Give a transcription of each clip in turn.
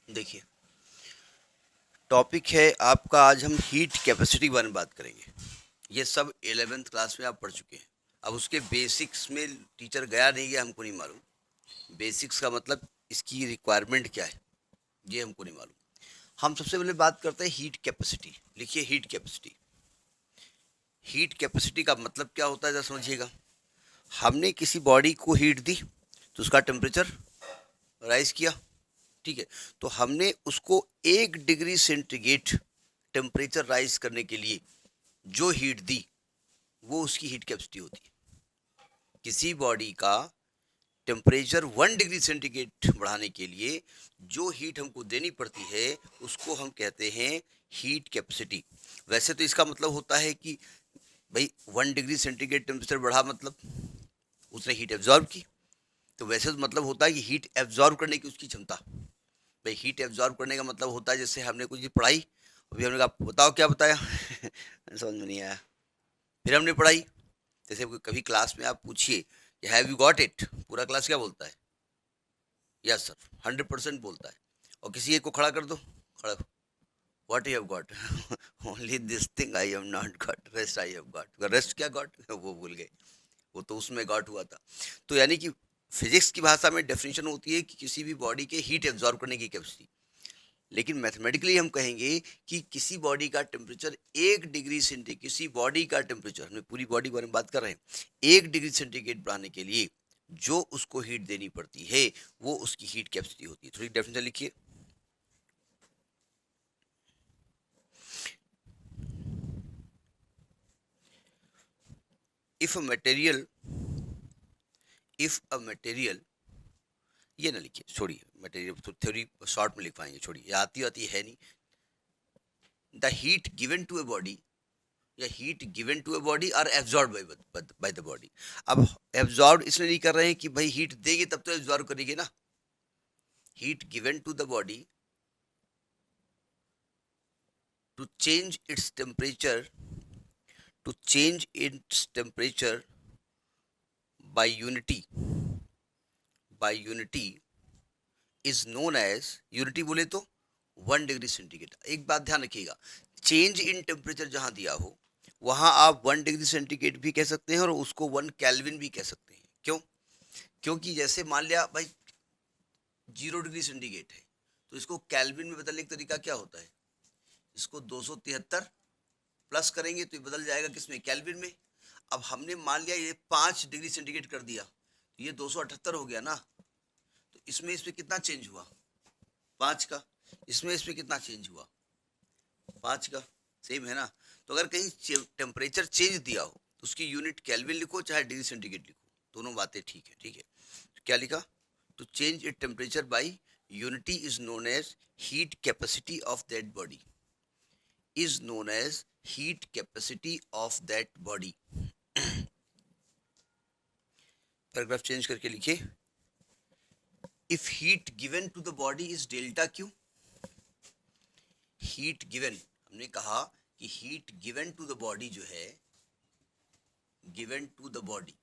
देखिए, टॉपिक है आपका, आज हम हीट कैपेसिटी के बारे में बात करेंगे। ये सब 11th क्लास में आप पढ़ चुके हैं। अब उसके बेसिक्स में टीचर गया नहीं गया हमको नहीं मालूम। बेसिक्स का मतलब इसकी रिक्वायरमेंट क्या है ये हमको नहीं मालूम। हम सबसे पहले बात करते हैं हीट कैपेसिटी। लिखिए हीट कैपेसिटी। हीट कैपेसिटी का मतलब क्या होता है जरा समझिएगा। हमने किसी बॉडी को हीट दी तो उसका टेम्परेचर राइज किया, ठीक है। तो हमने उसको 1 डिग्री सेंटीग्रेड टेम्परेचर राइज करने के लिए जो हीट दी वो उसकी हीट कैपेसिटी होती है। किसी बॉडी का टेम्परेचर 1 डिग्री सेंटीग्रेड बढ़ाने के लिए जो हीट हमको देनी पड़ती है उसको हम कहते हैं हीट कैपेसिटी। वैसे तो इसका मतलब होता है कि भाई 1 डिग्री सेंटीग्रेड टेम्परेचर बढ़ा मतलब उसने हीट एब्जॉर्ब की। तो वैसे तो मतलब होता है कि हीट एब्जॉर्ब करने की उसकी क्षमता। भाई हीट एब्जॉर्ब करने का मतलब होता है जैसे हमने कुछ पढ़ाई, अभी हमने कहा बताओ क्या बताया समझ में नहीं आया, फिर हमने पढ़ाई। जैसे कभी क्लास में आप पूछिए कि हैव यू गॉट इट, पूरा क्लास क्या बोलता है? यस सर, 100% बोलता है। और किसी एक को खड़ा कर दो, खड़ा, what you have got only this thing I have not got, rest I have got. Rest क्या गॉट वो भूल गए, वो तो उसमें गॉट हुआ था। तो यानी कि फिजिक्स की भाषा में डेफिनेशन होती है कि किसी भी बॉडी के हीट एब्जॉर्ब करने की कैपेसिटी। लेकिन मैथमेटिकली हम कहेंगे कि किसी बॉडी का टेम्परेचर 1 डिग्री सेंटीग्रेड, किसी बॉडी का टेम्परेचर, हम पूरी बॉडी के बारे में बात कर रहे हैं, 1 डिग्री सेंटीग्रेड बढ़ाने के लिए जो उसको हीट देनी पड़ती है वो उसकी हीट कैपेसिटी होती है। थोड़ी डेफिनेशन लिखिए। If a material, if a material, ये ना लिखिए, छोड़िए मटेरियल तो थ्योरी शॉर्ट में लिख पाएंगे, छोड़िए, ये आती आती है नहीं। The heat given to a body या heat given to a body are absorb by the body. अब एब्जॉर्ब इसलिए नहीं कर रहे हैं कि भाई हीट देगी तब तो एब्जॉर्ब करेगी ना। Heat given to the body to change its temperature, to change its temperature by unity, by unity is known as, unity बोले तो 1 डिग्री सेंटीग्रेड। एक बात ध्यान रखिएगा, चेंज इन टेम्परेचर जहां दिया हो वहां आप 1 डिग्री सेंटीग्रेड भी कह सकते हैं और उसको 1 केल्विन भी कह सकते हैं। क्यों? क्योंकि जैसे मान लिया भाई 0 डिग्री सेंटीग्रेड है तो इसको केल्विन में बदलने का तरीका क्या होता है? इसको 273 प्लस करेंगे तो ये बदल जाएगा किसमें? केल्विन में। अब हमने मान लिया ये 5 डिग्री सेंटीग्रेड कर दिया तो ये 278 हो गया ना। तो इसमें कितना चेंज हुआ? 5 का। इसमें कितना चेंज हुआ? 5 का। सेम है ना। तो अगर कहीं टेम्परेचर चेंज दिया हो तो उसकी यूनिट केल्विन लिखो चाहे डिग्री सेंटीग्रेड लिखो, दोनों बातें ठीक है, ठीक है। तो क्या लिखा? To change it temperature by unity is known as heat capacity of that body, is known as heat capacity of that body. Paragraph change करके लिखिए, if heat given to the body is delta Q. Heat given, हमने कहा कि heat given to the body जो है, given to the body,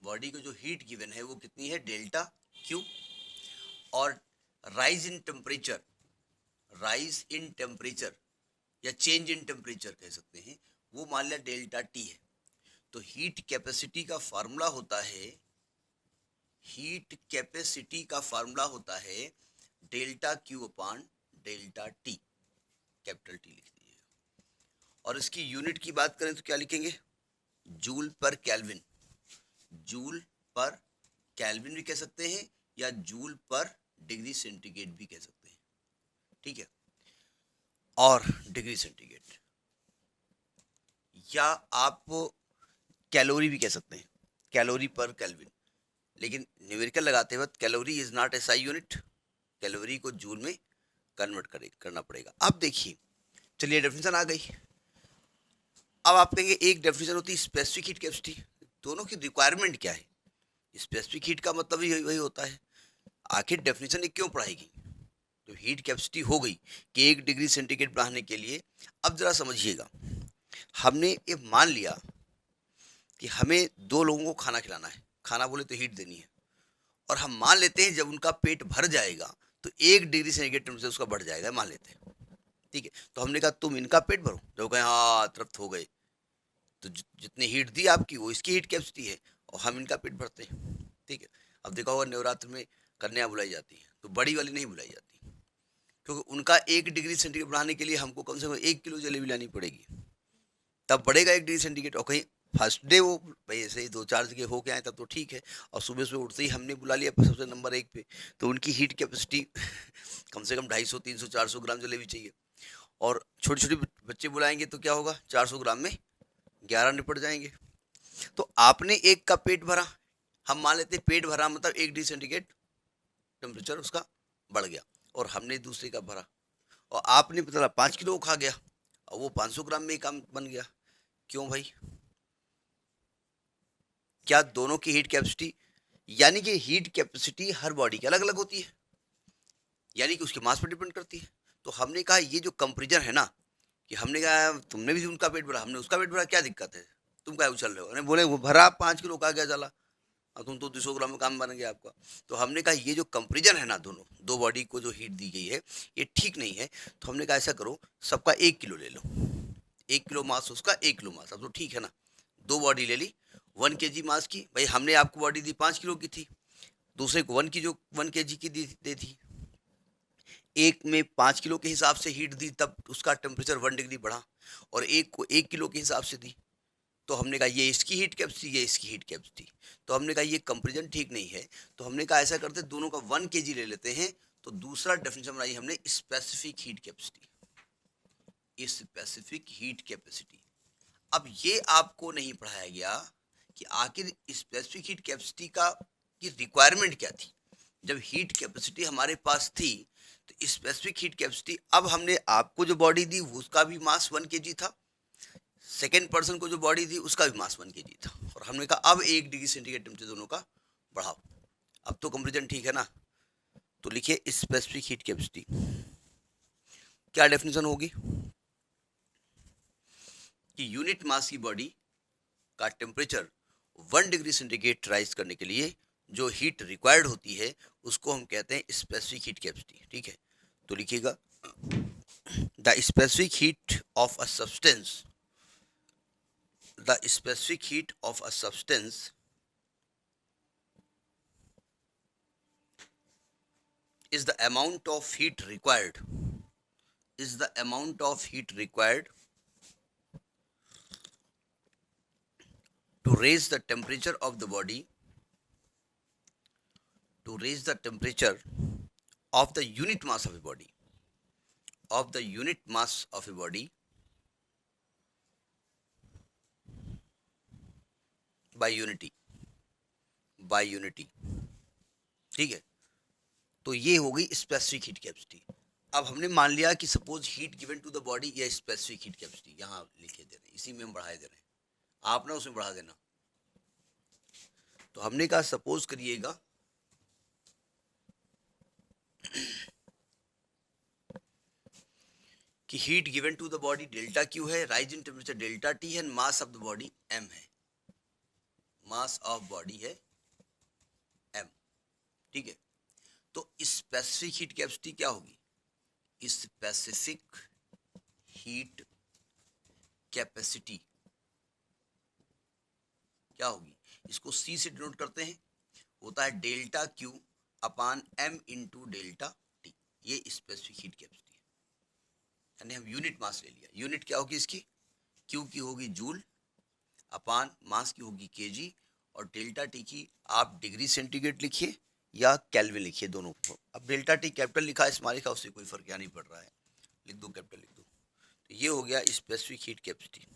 body को जो heat given है वो कितनी है? Delta Q. और rise in temperature, rise in temperature या चेंज इन टेम्परेचर कह सकते हैं, वो मान लिया डेल्टा टी है। तो हीट कैपेसिटी का फार्मूला होता है, हीट कैपेसिटी का फार्मूला होता है डेल्टा क्यू अपान डेल्टा टी, कैपिटल टी लिख दीजिएगा। और इसकी यूनिट की बात करें तो क्या लिखेंगे? जूल पर केल्विन। जूल पर केल्विन भी कह सकते हैं या जूल पर डिग्री सेंटीग्रेड भी कह सकते हैं, ठीक है। और डिग्री सेंटीग्रेड या आप कैलोरी भी कह सकते हैं, कैलोरी पर केल्विन। लेकिन न्यूमेरिकल लगाते वक्त calorie is not SI unit, calorie को जूल में कन्वर्ट करना पड़ेगा। अब देखिए, चलिए डेफिनेशन आ गई। अब आप कहेंगे एक डेफिनेशन होती है स्पेसिफिक हीट कैपेसिटी, दोनों की रिक्वायरमेंट क्या है? स्पेसिफिक हीट का मतलब ही वही होता है। आखिर डेफिनेशन क्यों पढ़ाई गई? तो हीट कैपेसिटी हो गई कि 1 डिग्री सेंटीग्रेड बढ़ाने के लिए। अब जरा समझिएगा, हमने ये मान लिया कि हमें 2 लोगों को खाना खिलाना है, खाना बोले तो हीट देनी है, और हम मान लेते हैं जब उनका पेट भर जाएगा तो 1 डिग्री सेंटीग्रेड टेम्परेचर उसका बढ़ जाएगा, मान लेते हैं, ठीक है। तो हमने कहा तुम इनका पेट भरो, जब कहें हाँ तृप्त हो गए, तो जितनी हीट दी आपकी वो इसकी हीट कैपेसिटी है, और हम इनका पेट भरते हैं, ठीक है। अब देखा होगा नवरात्र में कन्या बुलाई जाती है, तो बड़ी वाली नहीं बुलाई जाती, क्योंकि उनका 1 डिग्री सेंटीग्रेड बढ़ाने के लिए हमको कम से कम 1 किलो जलेबी लानी पड़ेगी, तब बढ़ेगा 1 डिग्री सेंटीग्रेड। और कहीं फर्स्ट डे वो भाई ऐसे ही 2-4 जगह होके आए तब तो ठीक है, और सुबह सुबह उठते ही हमने बुला लिया सबसे नंबर 1 पे, तो उनकी हीट कैपेसिटी कम से कम 250, 300, 400 ग्राम जलेबी चाहिए। और छोटे छोटे बच्चे बुलाएंगे तो क्या होगा, 400 ग्राम में 11 निपट जाएंगे। तो आपने एक का पेट भरा, हम मान लेते पेट भरा मतलब 1 डिग्री सेंटीग्रेड टेम्परेचर उसका बढ़ गया, और हमने दूसरे का भरा, और आपने पता 5 किलो खा गया, और वो 500 ग्राम में ही काम बन गया। क्यों भाई? क्या दोनों की हीट कैपेसिटी, यानी कि हीट कैपेसिटी हर बॉडी की अलग अलग होती है, यानी कि उसके मास पर डिपेंड करती है। तो हमने कहा ये जो कंपेरिजन है ना, कि हमने कहा तुमने भी उनका पेट भरा, हमने उसका पेट भरा, क्या दिक्कत है, तुम क्या उछल रहे हो? अरे बोले वो भरा 5 किलो का क्या चला, और तुम तो 200 ग्राम में काम बन गया आपका। तो हमने कहा ये जो कंपेरिजन है ना, दोनों दो बॉडी को जो हीट दी गई है, ये ठीक नहीं है। तो हमने कहा ऐसा करो, सबका 1 किलो ले लो, 1 किलो मास उसका, 1 किलो मास, अब तो ठीक है ना, दो बॉडी ले ली, 1 kg मास की। भाई हमने आपको बॉडी दी 5 किलो की थी, दूसरे को 1 kg की दे थी, एक में 5 किलो के हिसाब से हीट दी, तब उसका टेम्परेचर 1 डिग्री बढ़ा, और एक को 1 किलो के हिसाब से दी। तो हमने कहा ये इसकी हीट कैपेसिटी, ये इसकी हीट कैपेसिटी, तो हमने कहा ये कंपेरिजन ठीक नहीं है। तो हमने कहा ऐसा करते दोनों का 1 kg ले लेते हैं। तो दूसरा डेफिनेशन बनाई हमने, specific heat capacity, specific heat capacity. अब ये आपको नहीं पढ़ाया गया कि आखिर स्पेसिफिक हीट कैपेसिटी का की रिक्वायरमेंट क्या थी। जब हीट कैपेसिटी हमारे पास थी, तो स्पेसिफिक हीट कैपेसिटी, अब हमने आपको जो बॉडी दी उसका भी मास 1 kg था, सेकेंड पर्सन को जो बॉडी दी उसका भी मास 1 kg था, और हमने कहा अब 1 डिग्री सेंटीग्रेड टेम्परेचर दोनों का बढ़ाओ। अब तो कंपेरिजन ठीक है ना। तो लिखिए स्पेसिफिक हीट कैपेसिटी, क्या डेफिनेशन होगी कि यूनिट मास की बॉडी का टेम्परेचर 1 डिग्री सेंटीग्रेड राइज करने के लिए जो हीट रिक्वायर्ड होती है उसको हम कहते हैं स्पेसिफिक हीट कैपेसिटी, ठीक है। तो लिखिएगा the specific heat of a substance, the specific heat of a substance is the amount of heat required, is the amount of heat required to raise the temperature of the body, to raise the temperature of the unit mass of a body, of the unit mass of a body by unity, by unity, ठीक है। तो ये हो गई specific heat capacity. अब हमने मान लिया कि suppose heat given to the body, या स्पेसिफिक हीट कैपेसिटी यहाँ लिखे दे रहे हैं, इसी में हम बढ़ाए दे रहे हैं, आप ना उसमें बढ़ा देना। तो हमने कहा सपोज करिएगा कि heat given to the body delta Q है, rise in temperature delta T है, mass of the body M है, मास ऑफ बॉडी है एम, ठीक है। तो स्पेसिफिक हीट कैपेसिटी क्या होगी, स्पेसिफिक हीट कैपेसिटी क्या होगी, इसको सी से डिनोट करते हैं, होता है डेल्टा क्यू अपान एम इंटू डेल्टा टी, ये स्पेसिफिक हीट कैपेसिटी है। यानी हम यूनिट मास ले लिया, यूनिट क्या होगी इसकी, क्यू की होगी जूल, अपान मास की होगी केजी, और डेल्टा टी की आप डिग्री सेंटीग्रेड लिखिए या केल्विन लिखिए, दोनों को। अब डेल्टा टी कैपिटल लिखा है, स्मॉल लिखा, उससे कोई फर्क क्या नहीं पड़ रहा है, लिख दो कैपिटल लिख दो। तो ये हो गया स्पेसिफिक हीट कैपेसिटी।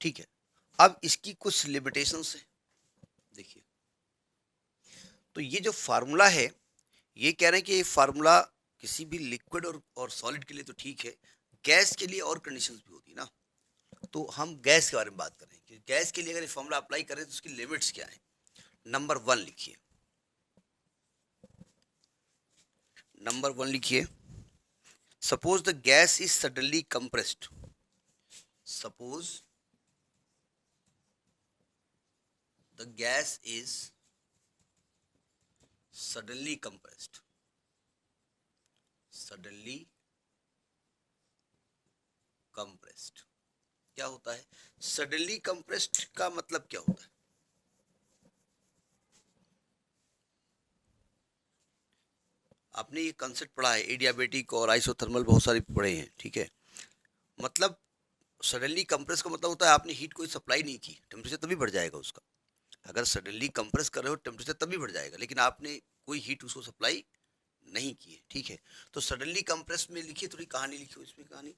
ठीक है, अब इसकी कुछ लिमिटेशंस है, देखिए। तो ये जो फार्मूला है, ये कह रहे हैं कि ये फार्मूला किसी भी लिक्विड और सॉलिड के लिए तो ठीक है, गैस के लिए और कंडीशंस भी होती है ना। तो हम गैस के बारे में बात करें कि गैस के लिए अगर ये फार्मूला अप्लाई करें तो उसकी लिमिट्स क्या है। नंबर 1 लिखिए, नंबर 1 लिखिए, Suppose the gas is suddenly compressed. Suppose the gas is suddenly compressed. Suddenly compressed क्या होता है? Suddenly compressed का मतलब क्या होता है? आपने ये कंसेप्ट पढ़ा है, एडियाबेटिक और आइसोथर्मल बहुत सारे पढ़े हैं, ठीक है। मतलब सडनली कंप्रेस का मतलब होता है आपने हीट कोई सप्लाई नहीं की, टेम्परेचर तभी बढ़ जाएगा उसका। अगर सडनली कंप्रेस कर रहे हो टेम्परेचर तभी बढ़ जाएगा, लेकिन आपने कोई हीट उसको सप्लाई नहीं की है, ठीक है। तो सडनली कंप्रेस में लिखिए, थोड़ी कहानी लिखिए इसमें, कहानी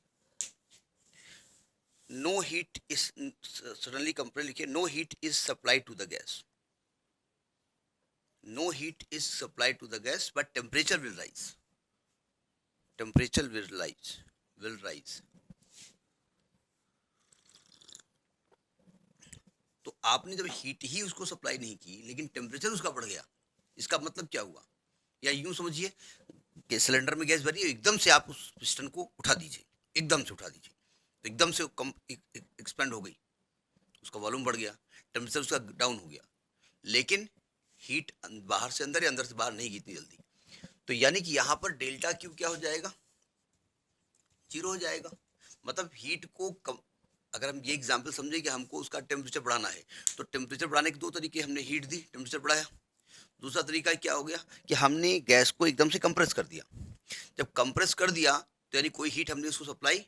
no heat is suddenly compress लिखिए, no heat is supply to the gas, no heat is supply to the gas but temperature will rise, temperature will rise. तो आपने जब हीट ही उसको सप्लाई नहीं की लेकिन टेम्परेचर उसका बढ़ गया, इसका मतलब क्या हुआ? या यूं समझिए कि सिलेंडर में गैस भरी है, एकदम से आप उस पिस्टन को उठा दीजिए, एकदम से उठा दीजिए, तो एकदम से कम एक्सपेंड हो गई, उसका वॉल्यूम बढ़ गया, टेम्परेचर उसका डाउन हो गया, लेकिन हीट बाहर से अंदर या अंदर से बाहर नहीं गई इतनी जल्दी। तो यानी कि यहाँ पर डेल्टा क्यू क्या हो जाएगा? जीरो हो जाएगा। मतलब हीट को कम, अगर हम ये एग्जाम्पल समझें कि हमको उसका टेम्परेचर बढ़ाना है, तो टेम्परेचर बढ़ाने के दो तरीके, हमने हीट दी, टेम्परेचर बढ़ाया। दूसरा तरीका क्या हो गया कि हमने गैस को एकदम से कंप्रेस कर दिया। जब कंप्रेस कर दिया तो यानी कोई हीट हमने उसको सप्लाई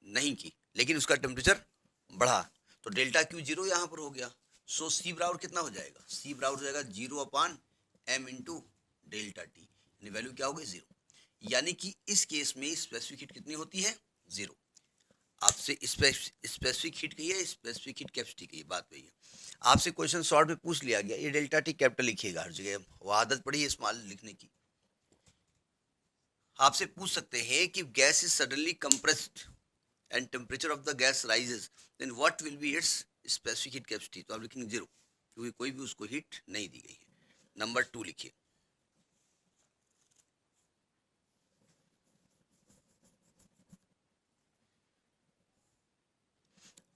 नहीं की, लेकिन उसका टेम्परेचर बढ़ा, तो डेल्टा क्यू जीरो यहाँ पर हो गया। सो सी बराबर कितना हो जाएगा? सी बराबर हो जाएगा 0/m इंटू डेल्टा टी, यानी वैल्यू क्या होगी? जीरो। यानी कि इस केस में स्पेसिफिक हीट कितनी होती है? जीरो। आपसे स्पेसिफिक हीट कही है, स्पेसिफिक हीट कैपेसिटी कही है, बात वही है। आपसे क्वेश्चन शॉर्ट में पूछ लिया गया, ये डेल्टा टी कैपिटल लिखिएगा हर जगह, वो आदत पड़ी है स्मॉल लिखने की। आपसे पूछ सकते हैं कि gas is suddenly compressed and temperature of the gas rises, then what will be its specific heat capacity? तो आप लिखेंगे जीरो, क्योंकि कोई भी उसको हीट नहीं दी गई है। नंबर 2 लिखिए।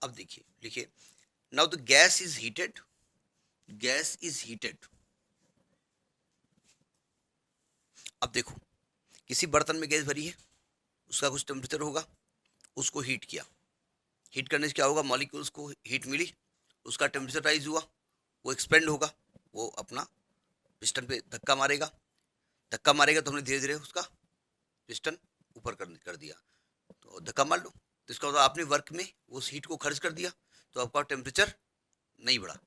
अब देखिए, लिखिए, now the gas is heated, gas is heated. अब देखो, किसी बर्तन में गैस भरी है, उसका कुछ टेम्परेचर होगा, उसको हीट किया, हीट करने से क्या होगा? मॉलिक्यूल्स को हीट मिली, उसका टेम्परेचर राइज हुआ, वो एक्सपेंड होगा, वो अपना पिस्टन पे धक्का मारेगा, धक्का मारेगा तो हमने धीरे धीरे उसका पिस्टन ऊपर कर दिया, तो धक्का मार लो, तो इसका मतलब आपने वर्क में उस हीट को खर्च कर दिया, तो आपका टेम्परेचर नहीं बढ़ा।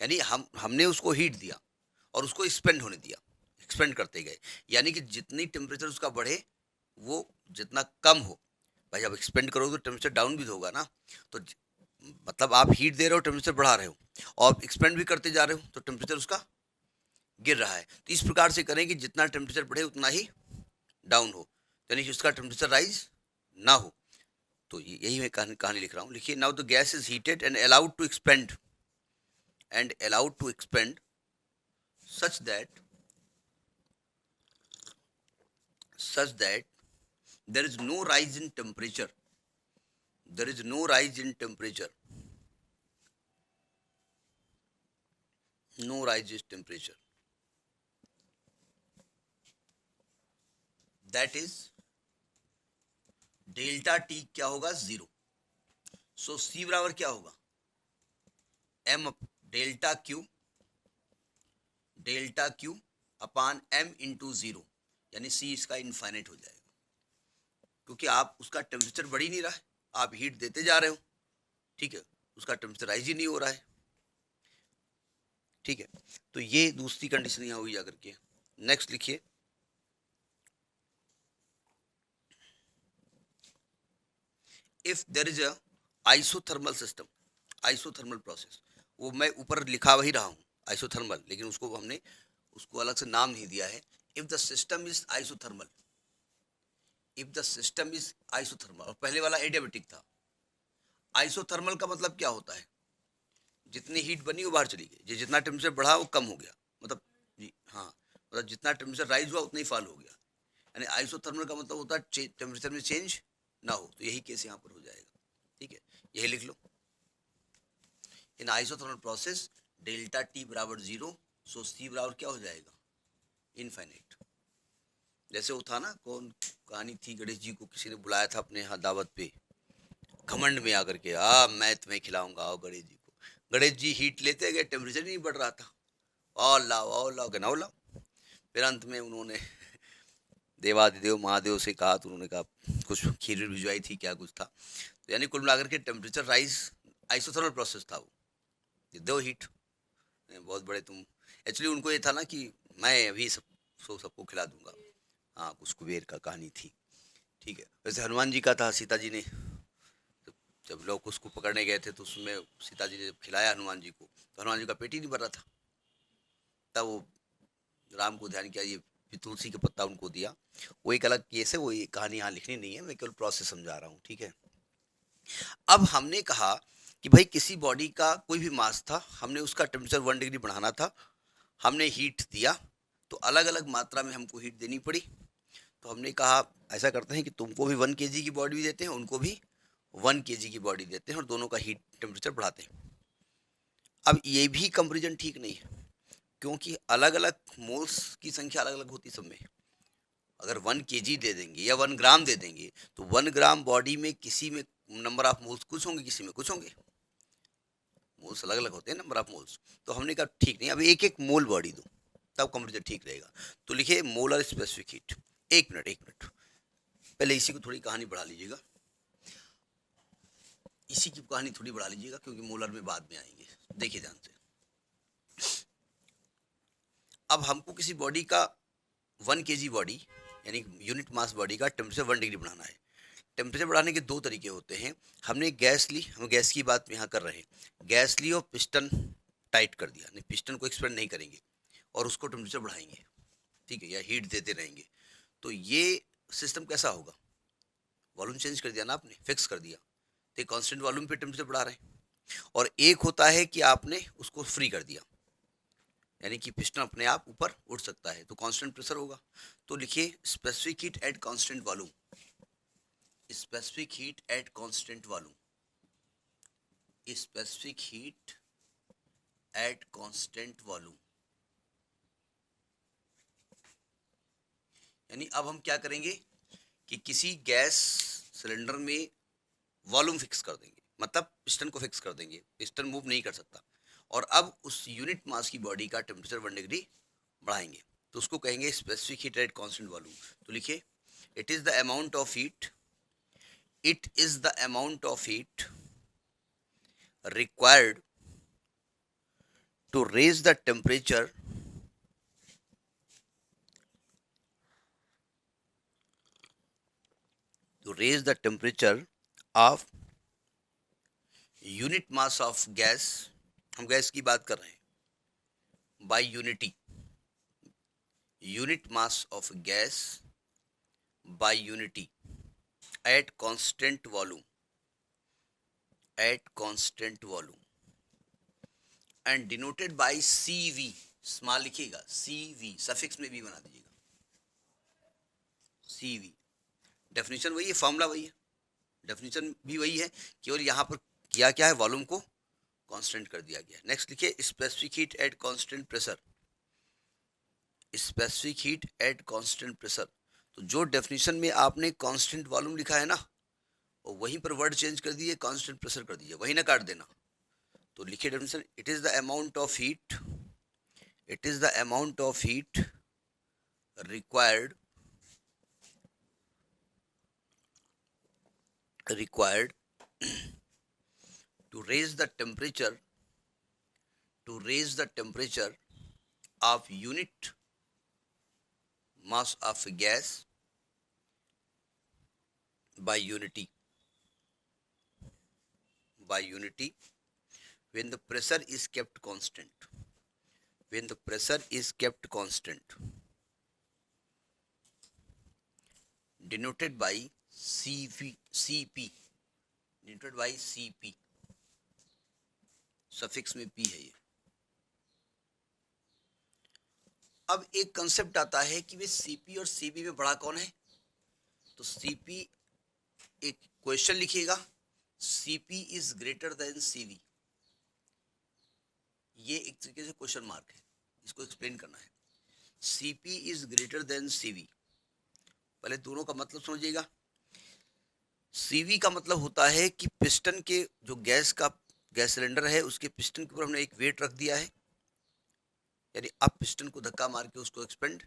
यानी हमने उसको हीट दिया और उसको एक्सपेंड होने दिया, एक्सपेंड करते गए, यानी कि जितनी टेम्परेचर उसका बढ़े वो जितना कम हो। भाई जब एक्सपेंड करोगे तो टेम्परेचर डाउन भी तो होगा ना, तो मतलब आप हीट दे रहे हो, टेम्परेचर बढ़ा रहे हो, और एक्सपेंड भी करते जा रहे हो, तो टेम्परेचर उसका गिर रहा है। तो इस प्रकार से करें कि जितना टेम्परेचर बढ़े उतना ही डाउन हो, यानी कि उसका टेम्परेचर राइज ना हो। तो यही मैं कहानी लिख रहा हूँ। लिखिए, now the gas is heated and allowed to expand such that there is no rise in temperature, there is no rise in temperature, no rise in temperature, that is delta T क्या होगा? Zero. सो सी बराबर क्या होगा? M delta Q अपान M into zero, यानी सी इसका infinite हो जाएगा, क्योंकि आप उसका टेम्परेचर बढ़ ही नहीं रहा है, आप हीट देते जा रहे हो, ठीक है, उसका टेम्परेचर राइज ही नहीं हो रहा है, ठीक है। तो ये दूसरी कंडीशन यहाँ हुई जाकर के। नेक्स्ट लिखिए, if there is a isothermal system, isothermal process, वो मैं ऊपर लिखा वही रहा हूँ आइसोथर्मल, लेकिन उसको हमने उसको अलग से नाम नहीं दिया है। If the system is isothermal, if the system is isothermal, और पहले वाला एडियाबेटिक था। आइसोथर्मल का मतलब क्या होता है? जितनी हीट बनी वो बाहर चली गई, जितना टेम्परेचर बढ़ा वो कम हो गया, मतलब जी हाँ, मतलब जितना टेम्परेचर राइज हुआ उतना ही फॉल हो गया, यानी आइसोथर्मल का मतलब होता है टेम्परेचर में चेंज ना हो, तो यही केस यहाँ पर हो जाएगा। ठीक है, यही लिख लो। In isothermal process delta T बराबर 0, सो सी बराबर क्या हो जाएगा, इनफाइनाइट। जैसे वो था ना, कौन कहानी थी, गणेश जी को किसी ने बुलाया था अपने यहाँ दावत पे, घमंड में आकर के, मैं तुम्हें खिलाऊंगा, आओ गणेश जी को। गणेश जी हीट लेते गए, टेम्परेचर नहीं बढ़ रहा था, और लाओ के नाओ लाओ। फिर अंत में उन्होंने देवादिदेव महादेव से कहा, तो उन्होंने कहा कुछ खीर भिजवाई थी, क्या कुछ था, तो यानी कुल मिलाकर के टेम्परेचर राइज, आइसोथर्मल प्रोसेस था वो, दो हीट, बहुत बड़े तुम। एक्चुअली उनको ये था ना कि मैं अभी सबको खिला दूंगा, हाँ, कुछ कुबेर का कहानी थी। ठीक है, वैसे हनुमान जी का था, सीता जी ने जब लोग उसको पकड़ने गए थे, तो उसमें सीता जी ने जब खिलाया हनुमान जी को, तो हनुमान जी का पेट ही नहीं भर रहा था। तब वो राम को ध्यान किया, ये तुलसी का पत्ता उनको दिया। वो एक अलग केस है, वो ये कहानी यहाँ लिखनी नहीं है, मैं केवल प्रोसेस समझा रहा हूँ। ठीक है, अब हमने कहा कि भाई किसी बॉडी का कोई भी मास था, हमने उसका टेम्परेचर 1 डिग्री बढ़ाना था, हमने हीट दिया, तो अलग अलग मात्रा में हमको हीट देनी पड़ी। तो हमने कहा ऐसा करते हैं कि तुमको भी 1 kg की बॉडी भी देते हैं, उनको भी 1 kg की बॉडी देते हैं, और दोनों का हीट टेम्परेचर बढ़ाते हैं। अब ये भी कंपेरिजन ठीक नहीं है, क्योंकि अलग अलग मोल्स की संख्या अलग अलग होती सब में। अगर 1 kg दे देंगे या 1 ग्राम दे देंगे, तो 1 ग्राम बॉडी में किसी में नंबर ऑफ मोल्स कुछ होंगे, किसी में कुछ होंगे, मोल्स अलग अलग होते हैं, नंबर ऑफ मोल्स। तो हमने कहा ठीक नहीं, अब एक एक मोल बॉडी दो, तब कंपेरिजन ठीक रहेगा। तो लिखिए मोलर स्पेसिफिक हीट। एक मिनट एक मिनट, पहले इसी को थोड़ी कहानी बढ़ा लीजिएगा, इसी की कहानी थोड़ी बढ़ा लीजिएगा, क्योंकि मोलर में बाद में आएंगे। देखिए ध्यान से, अब हमको किसी बॉडी का 1 kg बॉडी यानी यूनिट मास बॉडी का टेम्परेचर 1 डिग्री बढ़ाना है। टेम्परेचर बढ़ाने के दो तरीके होते हैं। हमने गैस ली, हम गैस की बात यहाँ कर रहे हैं, गैस ली और पिस्टन टाइट कर दिया, नहीं पिस्टन को एक्सपेंड नहीं करेंगे और उसको टेम्परेचर बढ़ाएंगे, ठीक है, या हीट देते रहेंगे। तो ये सिस्टम कैसा होगा, वॉल्यूम चेंज कर दिया ना आपने, फिक्स कर दिया, तो कांस्टेंट वॉल्यूम पे टेम्परेचर बढ़ा रहे हैं। और एक होता है कि आपने उसको फ्री कर दिया, यानी कि पिस्टन अपने आप ऊपर उठ सकता है, तो कांस्टेंट प्रेशर होगा। तो लिखिए specific heat at constant volume, specific heat at constant volume, specific heat at constant volume. यानी अब हम क्या करेंगे कि किसी गैस सिलेंडर में वॉल्यूम फिक्स कर देंगे, मतलब पिस्टन को फिक्स कर देंगे, पिस्टन मूव नहीं कर सकता, और अब उस यूनिट मास की बॉडी का टेम्परेचर 1 डिग्री बढ़ाएंगे, तो उसको कहेंगे specific heat at constant volume. तो लिखिए it is the amount of heat, it is the amount of heat required to raise the temperature of unit mass of gas, हम gas की बात कर रहे हैं, by unit mass of gas by unity at constant volume and denoted by CV, small लिखिएगा, CV suffix में भी बना दीजिएगा, CV। डेफिनेशन वही है, फॉर्मूला वही है, डेफिनेशन भी वही है, केवल यहाँ पर किया क्या है, वॉल्यूम को कांस्टेंट कर दिया गया। नेक्स्ट लिखिए specific heat at constant pressure, specific heat at constant pressure. तो जो डेफिनेशन में आपने कांस्टेंट वॉल्यूम लिखा है ना, और वहीं पर वर्ड चेंज कर दिए, कांस्टेंट प्रेशर कर दीजिए, वहीं ना काट देना। तो लिखिए definition, it is the amount of heat, it is the amount of heat required to raise the temperature of unit mass of gas by unity when the pressure is kept constant, denoted by CP, suffix में P है ये। अब एक concept आता है कि वे CP और CB में बड़ा कौन है। तो सीपी, एक क्वेश्चन लिखिएगा, CP is greater than CV. ये एक तरीके से क्वेश्चन मार्क है, इसको एक्सप्लेन करना है। CP is greater than CV, पहले दोनों का मतलब समझिएगा। सीवी का मतलब होता है कि पिस्टन के जो गैस सिलेंडर है उसके पिस्टन के ऊपर हमने एक वेट रख दिया है, यानी अब पिस्टन को धक्का मार के उसको एक्सपेंड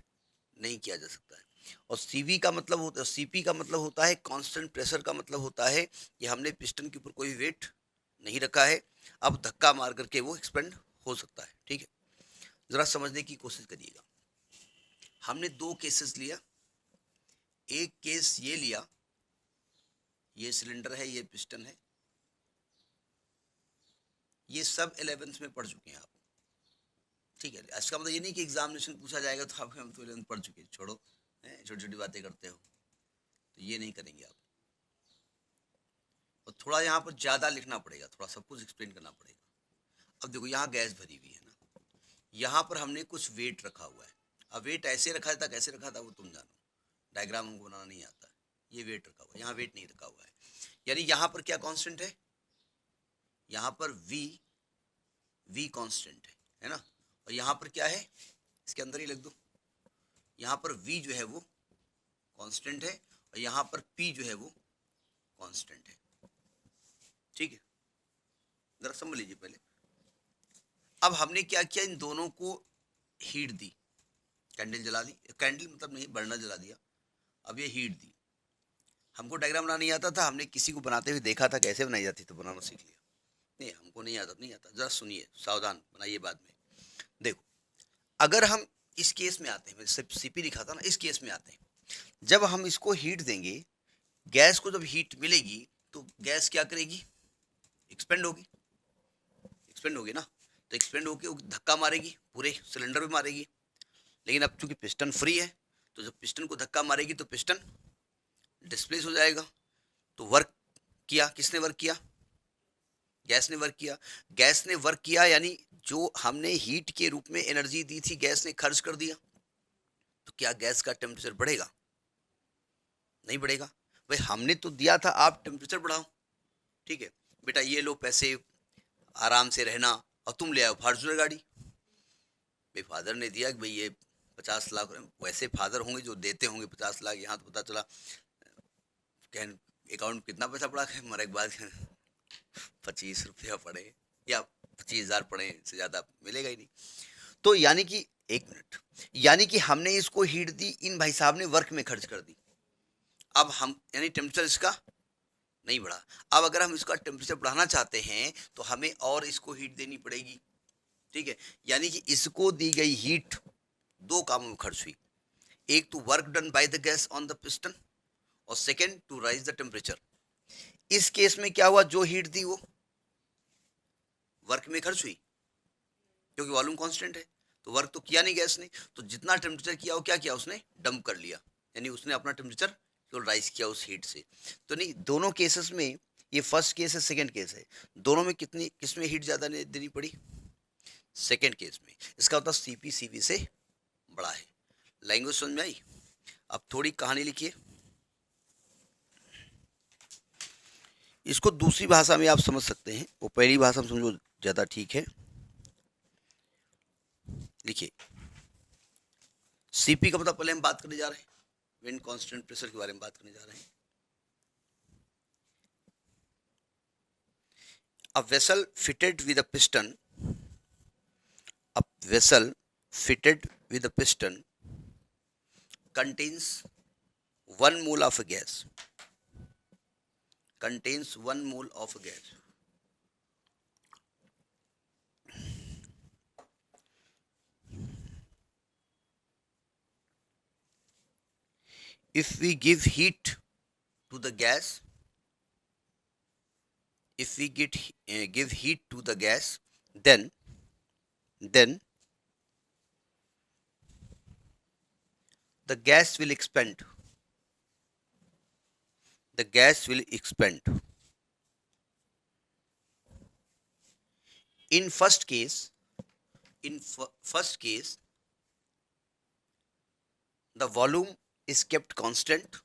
नहीं किया जा सकता है। और सीवी का मतलब होता है, सीपी का मतलब होता है कांस्टेंट प्रेशर, का मतलब होता है कि हमने पिस्टन के ऊपर कोई वेट नहीं रखा है, अब धक्का मार करके वो एक्सपेंड हो सकता है। ठीक है, जरा समझने की कोशिश करिएगा। हमने दो केसेस लिया, एक केस ये लिया, ये सिलेंडर है, ये पिस्टन है, ये सब 11th में पढ़ चुके हैं आप। ठीक है, इसका मतलब ये नहीं कि एग्जामिनेशन पूछा जाएगा तो आप हम तो 11th पढ़ चुके हैं, छोड़ो, छोटी छोटी बातें करते हो, तो ये नहीं करेंगे आप। और थोड़ा यहाँ पर ज़्यादा लिखना पड़ेगा, थोड़ा सब कुछ एक्सप्लेन करना पड़ेगा। अब देखो यहाँ गैस भरी हुई है ना, यहाँ पर हमने कुछ वेट रखा हुआ है। अब वेट ऐसे रखा था, कैसे रखा था वो तुम जानो, डायग्राम हमको बनाना नहीं आता। ये वेट रखा हुआ है, यहाँ वेट नहीं रखा हुआ है, यानी यहाँ पर क्या कांस्टेंट है, यहाँ पर वी कांस्टेंट है ना। और यहाँ पर क्या है, इसके अंदर ही लिख दो, यहाँ पर वी जो है वो कांस्टेंट है और यहाँ पर पी जो है वो कांस्टेंट है। ठीक है, जरा समझ लीजिए पहले। अब हमने क्या किया, इन दोनों को हीट दी, कैंडल जला दी, कैंडल मतलब नहीं, बर्नर जला दिया। अब ये हीट दी, हमको डायग्राम बनाना नहीं आता था, हमने किसी को बनाते हुए देखा था कैसे बनाई जाती, तो बनाना सीख लिया। नहीं, हमको नहीं आता, नहीं आता, जरा सुनिए, सावधान बनाइए बाद में। देखो, अगर हम इस केस में आते हैं, मैं सीपी लिखा था ना, इस केस में आते हैं, जब हम इसको हीट देंगे, गैस को जब हीट मिलेगी तो गैस क्या करेगी, एक्सपेंड होगी, एक्सपेंड होगी ना, तो एक्सपेंड होके धक्का मारेगी, पूरे सिलेंडर में मारेगी। लेकिन अब चूंकि पिस्टन फ्री है, तो जब पिस्टन को धक्का मारेगी तो पिस्टन डिस्प्लेस हो जाएगा। तो वर्क किया, किसने वर्क किया, गैस ने वर्क किया। गैस ने वर्क किया यानी जो हमने हीट के रूप में एनर्जी दी थी गैस ने खर्च कर दिया। तो क्या गैस का टेम्परेचर बढ़ेगा, नहीं बढ़ेगा। भाई हमने तो दिया था आप टेम्परेचर बढ़ाओ, ठीक है बेटा, ये लो पैसे, आराम से रहना, और तुम ले आओ फॉर्च्यूनर गाड़ी। भाई फादर ने दिया कि भाई ये 50 लाख, वैसे फादर होंगे जो देते होंगे 50 लाख, यहाँ तो पता चला अकाउंट में कितना पैसा पड़ा है मरे के बाद 25 रुपया पड़े या 25,000 पड़े, इससे ज़्यादा मिलेगा ही नहीं। तो यानी कि, एक मिनट, यानी कि हमने इसको हीट दी, इन भाई साहब ने वर्क में खर्च कर दी। अब हम, यानी टेम्परेचर इसका नहीं बढ़ा। अब अगर हम इसका टेम्परेचर बढ़ाना चाहते हैं तो हमें और इसको हीट देनी पड़ेगी। ठीक है, यानी कि इसको दी गई हीट दो कामों में खर्च हुई, एक तो work done by the gas on the piston, और second to rise the temperature. इस केस में क्या हुआ, जो हीट दी वो वर्क में खर्च हुई, क्योंकि वॉल्यूम कांस्टेंट है, तो वर्क तो किया नहीं गैस ने, तो जितना टेम्परेचर किया वो क्या किया, उसने डंप कर लिया, यानी उसने अपना टेम्परेचर केवल राइज किया उस हीट से। तो नहीं, दोनों केसेस में, ये फर्स्ट केस है सेकंड केस है, दोनों में कितनी, किसमें हीट ज़्यादा देनी पड़ी, सेकंड केस में। इसका मतलब सीपी सीवी से बड़ा है। लैंग्वेज समझ में आई। अब थोड़ी कहानी लिखिए, इसको दूसरी भाषा में आप समझ सकते हैं, वो पहली भाषा में समझो ज़्यादा ठीक है। लिखिए, सीपी का मतलब पहले हम बात करने जा रहे हैं, विंड कांस्टेंट प्रेशर के बारे में बात करने जा रहे हैं। A vessel fitted with a piston, a vessel fitted with a piston contains 1 mole of a gas, contains 1 mole of a gas. If we give heat to the gas, if we give heat to the gas, then the gas will expand. The gas will expand. In first case, the volume is kept constant,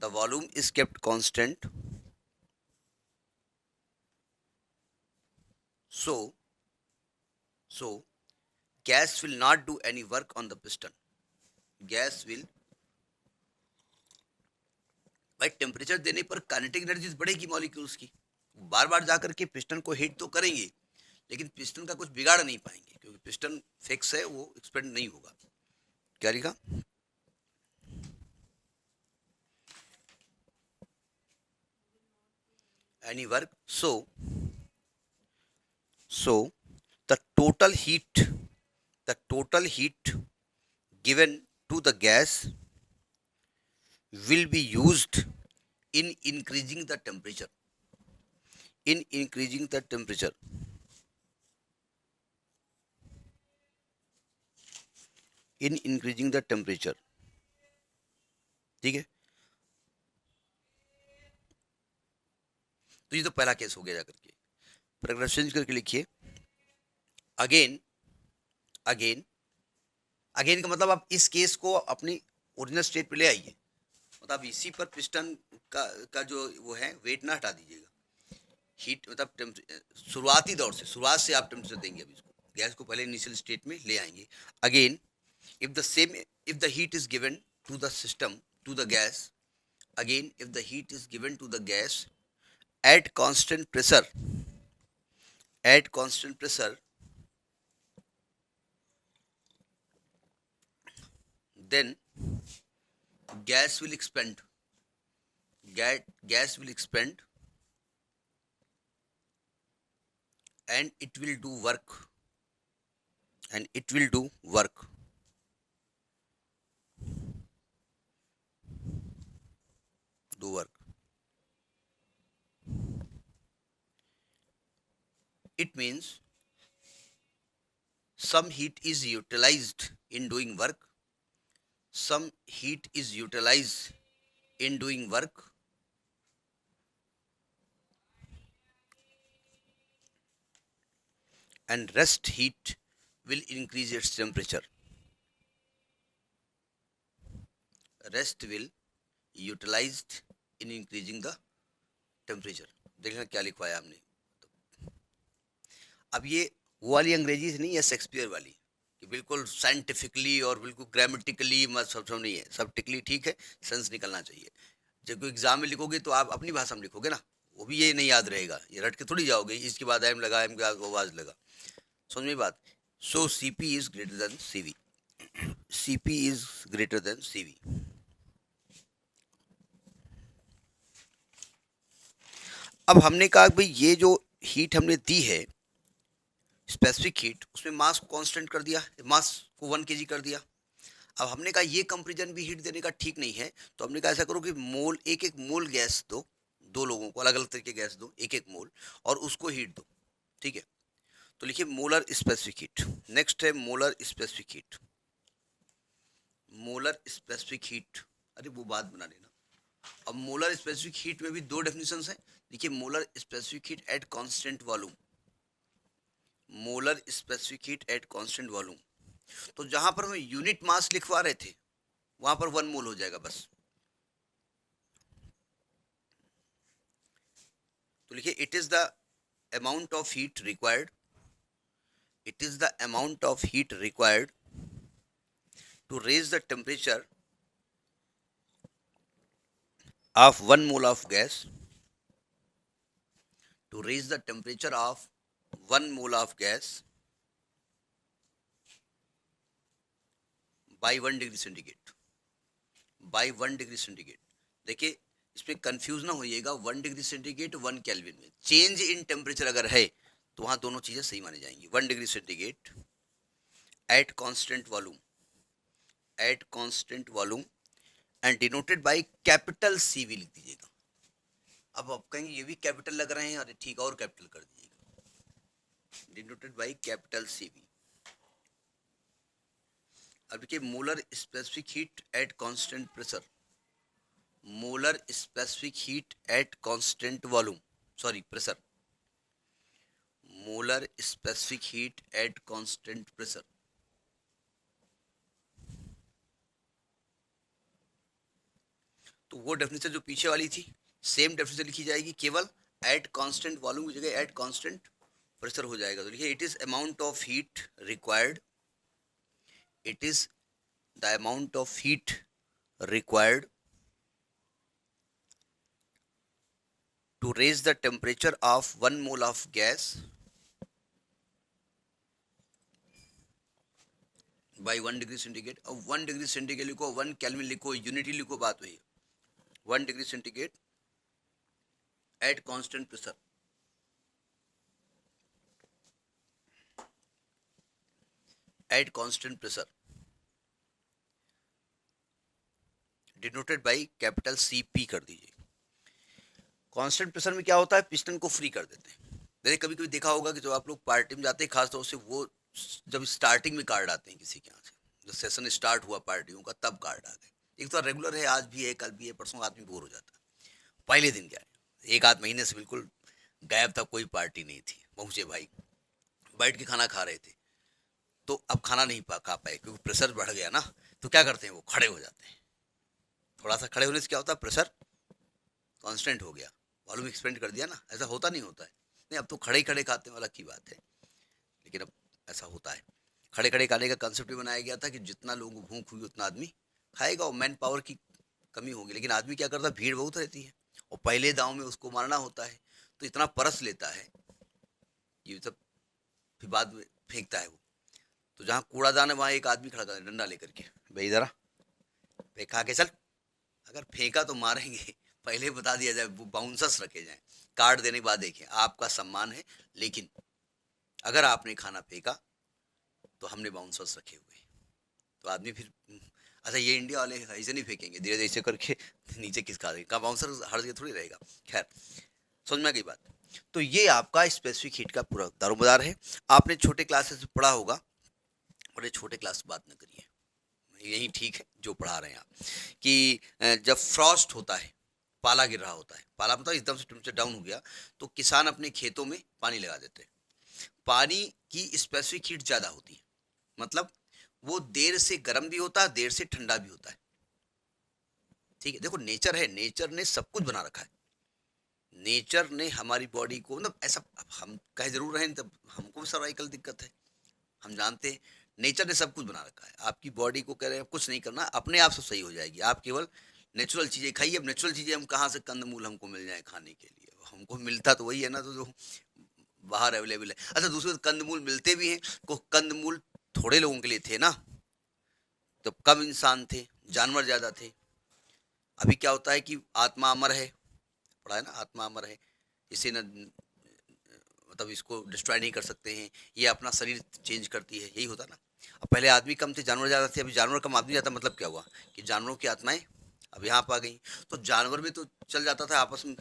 the volume is kept constant, so gas will not do any work on the piston. Gas will, भाई temperature देने पर kinetic energy बढ़ेगी molecules की, बार बार जाकर के piston को heat तो करेंगे लेकिन पिस्टन का कुछ बिगाड़ नहीं पाएंगे क्योंकि पिस्टन फिक्स है, वो एक्सपेंड नहीं होगा। क्या लिखा? Any work, so the total heat given to the gas will be used in increasing the temperature, in increasing the temperature, in increasing the temperature। ठीक है, तो ये तो पहला केस हो गया। जाकर के पैराग्राफ चेंज करके लिखिए, अगेन अगेन अगेन का मतलब आप इस केस को अपनी ओरिजिनल स्टेट पे ले आइए, मतलब इसी पर पिस्टन का जो वो है वेट ना हटा दीजिएगा। हीट मतलब शुरुआती दौर से, शुरुआत से आप टेम्परेचर देंगे। अभी इसको गैस को पहले इनिशियल स्टेट में ले आएंगे। Again if the heat is given to the system, to the gas, again if the heat is given to the gas at constant pressure, then gas will expand, gas will expand and it will do work, and it will do work, do work. It means some heat is utilized in doing work, some heat is utilized in doing work, and rest heat will increase its temperature. Rest will utilized in increasing the temperature। देखना क्या लिखवाया हमने। अब ये वो वाली अंग्रेजी नहीं है शेक्सपियर वाली कि बिल्कुल साइंटिफिकली और बिल्कुल ग्रामेटिकली मत सब नहीं है, सब टिकली ठीक है, सेंस निकलना चाहिए। जब कोई एग्जाम में लिखोगे तो आप अपनी भाषा में लिखोगे ना, वो भी ये नहीं याद रहेगा, ये रट के थोड़ी जाओगे इसके बाद एम लगा, एम के बाद आवाज लगा। समझ में बात? So CP is greater than CV, CP is greater than CV. अब हमने कहा भाई ये जो हीट हमने दी है स्पेसिफिक हीट, उसमें मास को कांस्टेंट कर दिया, मास को 1 kg कर दिया। अब हमने कहा ये कंपेरिजन भी हीट देने का ठीक नहीं है, तो हमने कहा ऐसा करो कि मोल, एक एक मोल गैस दो, दो लोगों को अलग अलग तरीके गैस दो, एक एक मोल, और उसको हीट दो। ठीक है, तो लिखिए मोलर स्पेसिफिक हीट। नेक्स्ट है molar specific heat, molar specific heat, अरे वो बात बना लेना। अब मोलर स्पेसिफिक हीट में भी दो डेफिनेशंस हैं। देखिए molar specific heat at constant volume, molar specific heat at constant volume, तो जहां पर हम यूनिट मास लिखवा रहे थे वहां पर 1 मोल हो जाएगा बस। तो लिखिए it is the amount of heat required, it is the amount of heat required to raise the temperature of 1 mole of gas, to raise the temperature of 1 mole of gas by 1 degree centigrade, by 1 degree centigrade। देखिए इसमें confuse ना होइएगा, 1 degree centigrade 1 kelvin में change in temperature अगर है तो वहां दोनों चीजें सही मानी जाएंगी। 1 degree centigrade at constant volume, at constant volume and denoted by capital CV लिख दीजिएगा। अब आप कहेंगे ये भी कैपिटल लग रहे हैं, अरे ठीक है और कैपिटल कर दीजिएगा, डिनोटेड बाय कैपिटल सीवी। अब देखिए molar specific heat at constant pressure, molar specific heat at constant volume, sorry pressure, molar specific heat at constant pressure. तो वो डेफिनेशन जो पीछे वाली थी सेम डेफिनेशन लिखी जाएगी, केवल एट कांस्टेंट वॉल्यूम की जगह एट कांस्टेंट प्रेशर हो जाएगा। तो लिखिए it is amount of heat required, it is the amount of heat required to raise the temperature of 1 mole of gas by 1 degree centigrade। अब 1 डिग्री सेंटीग्रेड लिखो, 1 kelvin लिखो, unity लिखो, बात हुई 1 degree centigrade at constant pressure, at constant pressure denoted by capital CP कर दीजिए। Constant pressure में क्या होता है, पिस्टन को फ्री कर देते हैं। जैसे कभी कभी देखा होगा कि जो आप लोग पार्टी में जाते हैं, खासतौर से वो जब स्टार्टिंग में कार्ड आते हैं किसी के यहाँ से, जब सेशन स्टार्ट हुआ पार्टियों का तब कार्ड आ गए। एक तो रेगुलर है, आज भी है, कल भी है, परसों आदमी बोर हो जाता है। पहले दिन क्या है, एक आध महीने से बिल्कुल गायब था, कोई पार्टी नहीं थी, पहुंचे भाई, बैठ के खाना खा रहे थे, तो अब खाना नहीं खा पाए क्योंकि प्रेशर बढ़ गया ना। तो क्या करते हैं, वो खड़े हो जाते हैं। थोड़ा सा खड़े होने से क्या होता है, प्रेशर कांस्टेंट हो गया, वॉल्यूम एक्सपेंड कर दिया ना। ऐसा होता नहीं होता है, नहीं अब तो खड़े ही खड़े खाते हैं वाला की बात है, लेकिन अब ऐसा होता है। खड़े खड़े खाने का कंसेप्ट भी बनाया गया था कि जितना लोगों को भूख हुई उतना आदमी खाएगा और मैन पावर की कमी होगी। लेकिन आदमी क्या करता है, भीड़ बहुत रहती है और पहले दांव में उसको मारना होता है, तो इतना परस लेता है, ये सब फिर बाद में फेंकता है वो। तो जहाँ कूड़ादान है वहाँ एक आदमी खड़ा कर डंडा लेकर के, भाई इधर फेंका के चल। अगर फेंका तो मारेंगे, पहले ही बता दिया जाए, वो बाउंसर्स रखे जाएं, कार्ड देने के बाद देखें आपका सम्मान है, लेकिन अगर आपने खाना फेंका तो हमने बाउंसर्स रखे हुए। तो आदमी फिर अच्छा ये इंडिया वाले ऐसे नहीं फेंकेंगे, धीरे धीरे ऐसे करके नीचे खिसका देंगे, कहाँ बाउंसर हर जगह थोड़ी रहेगा। खैर समझ में आ गई बात। तो ये आपका स्पेसिफिक हीट का पूरा दारोमदार है। आपने छोटे क्लासेस में पढ़ा होगा, और ये छोटे क्लास बात न करिए, यही ठीक है जो पढ़ा रहे हैं आप, कि जब फ्रॉस्ट होता है, पाला गिर रहा होता है, पाला मतलब एकदम से टेम्परेचर डाउन हो गया, तो किसान अपने खेतों में पानी लगा देते हैं। पानी की स्पेसिफिक हीट ज़्यादा होती है, मतलब वो देर से गर्म भी होता है, देर से ठंडा भी होता है। ठीक है, देखो नेचर है, नेचर ने सब कुछ बना रखा है। नेचर ने हमारी बॉडी को, मतलब ऐसा हम कहे जरूर रहे, तब हमको भी सर्वाइकल दिक्कत है, हम जानते हैं। नेचर ने सब कुछ बना रखा है, आपकी बॉडी को कह रहे हैं कुछ नहीं करना, अपने आप से सही हो जाएगी। आप केवल नेचुरल चीज़ें खाइए। अब नेचुरल चीज़ें हम कहाँ से, कंदमूल हमको मिल जाए खाने के लिए, हमको मिलता तो वही है ना, तो जो बाहर अवेलेबल है। अच्छा दूसरे कंदमूल मिलते भी हैं, को कंदमूल थोड़े लोगों के लिए थे ना, तो कम इंसान थे, जानवर ज़्यादा थे। अभी क्या होता है कि आत्मा अमर है, पढ़ा है ना, आत्मा अमर है, इसे न मतलब इसको डिस्ट्रॉय नहीं कर सकते हैं, ये अपना शरीर चेंज करती है, यही होता ना। अब पहले आदमी कम थे, जानवर ज़्यादा थे, अभी जानवर कम आदमी ज़्यादा, मतलब क्या हुआ कि जानवरों की आत्माएं अब यहाँ पर आ गई। तो जानवर में तो चल जाता था, आपस में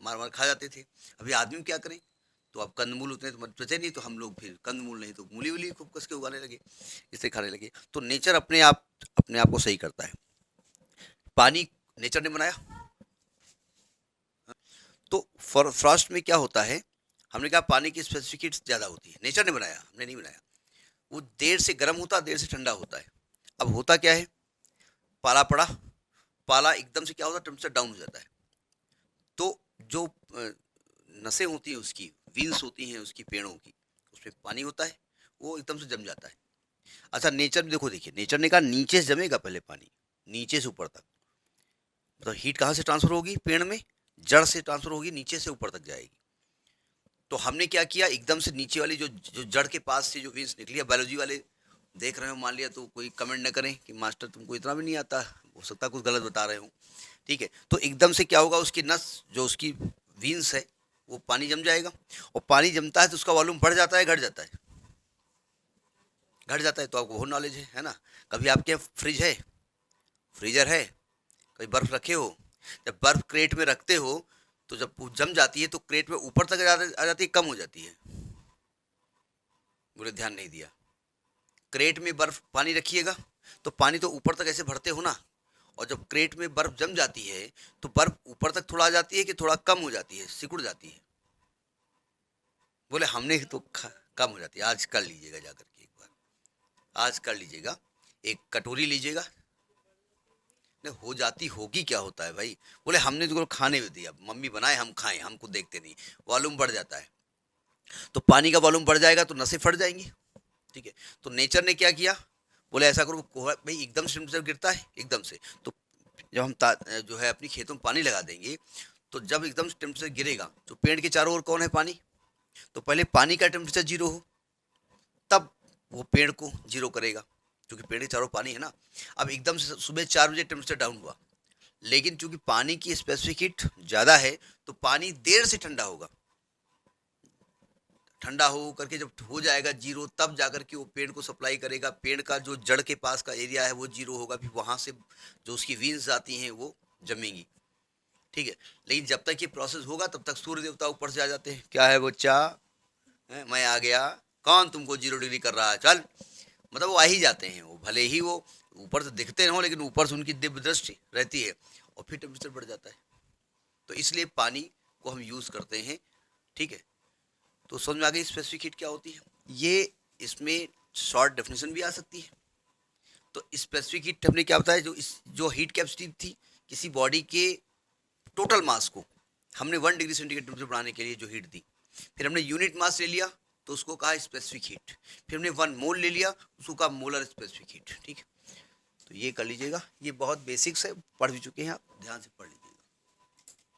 मार मार खा जाते थे, अभी आदमी क्या करें। तो अब कंदमूल उतने तो बचे नहीं, तो हम लोग फिर कंदमूल नहीं तो मूली वूली खूब कस के उगाने लगे, इसे खाने लगे। तो नेचर अपने आप को सही करता है। पानी नेचर ने बनाया, तो फ्रॉस्ट में क्या होता है, हमने कहा पानी की स्पेसिफिक हीट ज़्यादा होती है, नेचर ने बनाया, हमने नहीं बनाया। वो देर से गर्म होता है, देर से ठंडा होता है। अब होता क्या है, पाला पड़ा, पाला एकदम से क्या होता है, टेम्परेचर डाउन हो जाता है, तो जो नसें होती हैं उसकी, व्हील्स होती हैं उसकी पेड़ों की, उसमें पानी होता है, वो एकदम से जम जाता है। अच्छा नेचर में देखो, देखिए नेचर ने कहा नीचे से जमेगा पहले पानी, नीचे से ऊपर तक, मतलब हीट कहाँ से ट्रांसफर होगी, पेड़ में जड़ से ट्रांसफर होगी, नीचे से ऊपर तक जाएगी। तो हमने क्या किया, एकदम से नीचे वाली जो जो जड़ के पास से जो वेन्स निकली है, बायोलॉजी वाले देख रहे हो मान लिया तो कोई कमेंट न करें कि मास्टर तुमको इतना भी नहीं आता, हो सकता कुछ गलत बता रहे हो। ठीक है, तो एकदम से क्या होगा, उसकी नस जो उसकी वीन्स है वो पानी जम जाएगा, और पानी जमता है तो उसका वॉल्यूम बढ़ जाता है, घट जाता है, घट जाता है। तो आपको बहुत नॉलेज है ना। कभी आपके यहाँ फ्रिज है, फ्रीजर है, कभी बर्फ रखे हो, जब बर्फ क्रेट में रखते हो तो जब वो जम जाती है तो क्रेट में ऊपर तक आ जाती है, कम हो जाती है, बोले ध्यान नहीं दिया। क्रेट में बर्फ पानी रखिएगा तो पानी तो ऊपर तक ऐसे भरते हो ना, और जब क्रेट में बर्फ जम जाती है तो बर्फ ऊपर तक थोड़ा आ जाती है कि थोड़ा कम हो जाती है, सिकुड़ जाती है, बोले हमने तो कम हो जाती है। आज कर लीजिएगा जाकर के एक बार, आज कर लीजिएगा, एक कटोरी लीजिएगा, नहीं हो जाती होगी, क्या होता है भाई? बोले हमने तो खाने में दिया, मम्मी बनाए हम खाएं, हमको देखते नहीं, वॉल्यूम बढ़ जाता है। तो पानी का वॉल्यूम बढ़ जाएगा तो नसें फट जाएंगी। ठीक है, तो नेचर ने क्या किया, बोले ऐसा करो, भाई एकदम से टेम्परेचर गिरता है एकदम से, तो जब हम जो है अपनी खेतों में पानी लगा देंगे, तो जब एकदम से टेम्परेचर गिरेगा तो पेड़ के चारों ओर कौन है, पानी। तो पहले पानी का टेम्परेचर जीरो हो, तब वो पेड़ को जीरो करेगा, क्योंकि पेड़ के चारों पानी है ना। अब एकदम से सुबह 4 बजे टेम्परेचर डाउन हुआ, लेकिन चूंकि पानी की स्पेसिफिक हीट ज़्यादा है, तो पानी देर से ठंडा होगा। ठंडा हो करके जब हो जाएगा जीरो, तब जाकर के वो पेड़ को सप्लाई करेगा। पेड़ का जो जड़ के पास का एरिया है वो जीरो होगा, फिर वहाँ से जो उसकी वीन्स आती हैं वो जमेंगी। ठीक है, लेकिन जब तक ये प्रोसेस होगा तब तक सूर्य देवता ऊपर से आ जाते हैं, क्या है बच्चा, मैं आ गया, कौन तुमको 0 डिग्री कर रहा है, चल। मतलब वो आ ही जाते हैं, वो भले ही वो ऊपर से दिखते हो, लेकिन ऊपर से उनकी दिव्य दृष्टि रहती है, और फिर टेम्परेचर बढ़ जाता है। तो इसलिए पानी को हम यूज़ करते हैं। ठीक है, तो समझ में आ गई स्पेसिफिक हीट क्या होती है। ये इसमें शॉर्ट डेफिनेशन भी आ सकती है। तो स्पेसिफिक हीट हमने क्या बताया, जो हीट कैपेसिटी थी किसी बॉडी के टोटल मास को, हमने 1 डिग्री सेंटीग्रेड टेम्परेचर बढ़ाने के लिए जो हीट दी, फिर हमने यूनिट मास ले लिया तो उसको कहा स्पेसिफिक हीट, फिर हमने 1 मोल ले लिया, उसको कहा मोलर स्पेसिफिक हीट। ठीक है, तो ये कर लीजिएगा, ये बहुत बेसिक्स है, पढ़ भी चुके हैं आप, ध्यान से पढ़ लीजिए।